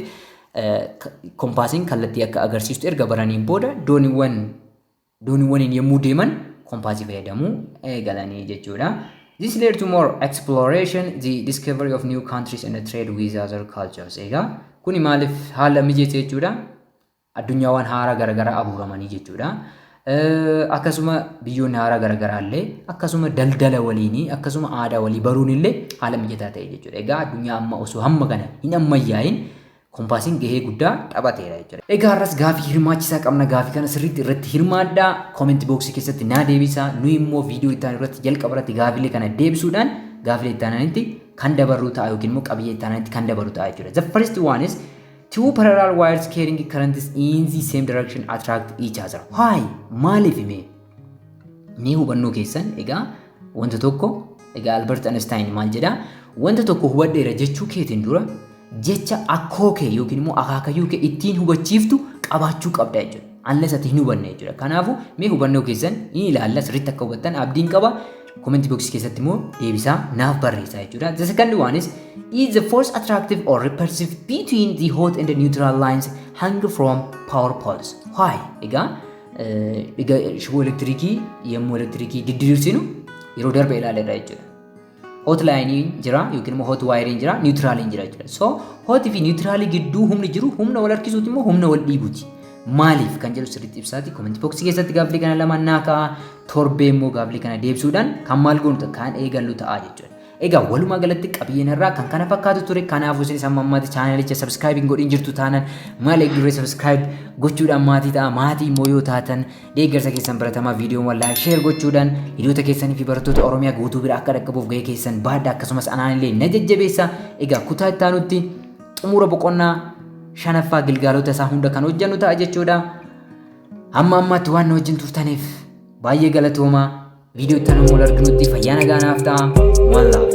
kompaasiin kallattii akka agarsiistu erga baraniin booda dooniiwwaniin yommuu deeman kompaasii fayyadamuu eegalanii jechuudha. This led to more exploration, the discovery of new countries and the trade with other cultures. Egaa kuni maaliif haala mijeesse jechuudha? Addunyaawwan haaraa garaagaraa abuuramanii jechuudha. Akkasuma biyyoonni haaraa garaagaraa illee akkasuma daldala waliinii akkasuma aadaa walii baruun illee haala mijataa ta'e jechuudha. Egaa addunyaa amma osoo hamma kana hin ammayyaa'in kompaasiin gahee guddaa taphateera jechuudha. Egaa har'as gaafii hirmaachisaa qabna. Gaafii kana sirriitti irratti hirmaadhaa. Comment box keessatti naa deebisaa. Nu immoo viidiyoo itti aanu irratti jalqaba irratti gaafiilee kana deebisuudhaan gaafiilee itti aananitti kan dabarru ta'a yookiin immoo qabiyyee itti aananitti kan dabarru ta'a jechuudha. The first one is two parallel wires carrying currents in the same direction attract each other. Why? Maaliif hime? Ni hubannoo keessan egaa wanta tokko egaa Albert Einstein maal jedha? Wanta tokko hubadheera jechuu keetiin dura jecha akkoo kee yookiin immoo akaakayyuu kee ittiin hubachiiftu qabaachuu qabda jechuudha. Unless ati hin hubanne jechuudha. Kanaafuu mee hubannoo keessan ni ilaalla sirriitti akka hubattan abdiin qaba. Comment box keessatti immoo deebisaa naaf barreessaa jechuudha. The second one is the force attractive or repulsive between the hot and the neutral lines hang from power poles. Why? Egaa shiboo elektirikii yommuu elektirikii diddiirsinu yeroo darbe ilaaleerra jechuudha. Hot line jira yookiin immoo hot wire jira, neutral jira jechuudha. So hot fi neutral gidduu humni jiru humna wal harkisuuti immoo humna wal dhiibuuti. Maaliif kan jedhu sirriitti ibsaati. Comment box keessatti gaafilee kana lama naa ka'a. Torbee immoo gaafilee kana deebisuudhaan kan maal goonu kan eegallu ta'a jechuudha. Egaa walumaa galatti qabiyyeen irraa kan kana fakkaatu ture. Kanaafuu isinis amma ammaatti chaanalicha subscribe godhin jirtu taanaan maal eegduree subscribe gochuudhaan maatii ta'a. Maatii immoo yoo taatan deeggarsa keessan baratamaa viidiyoo like share gochuudhaan hiriyoota keessanii fi barattoota Oromiyaa guutuu bira akka dhaqqabuuf gahee keessan baadhaa akkasumas anaan illee na jajjabeessa. Egaa kutaa itti aanutti xumura boqonnaa shanaffaa gilgaalota isaa hunda kan hojjannu ta'a jechuudha. Amma ammaatti waan na wajjin turtaniif baay'ee galatoomaa. Video itti aanutti wal arginutti fayyaa nagaa naaf ta'a. One love.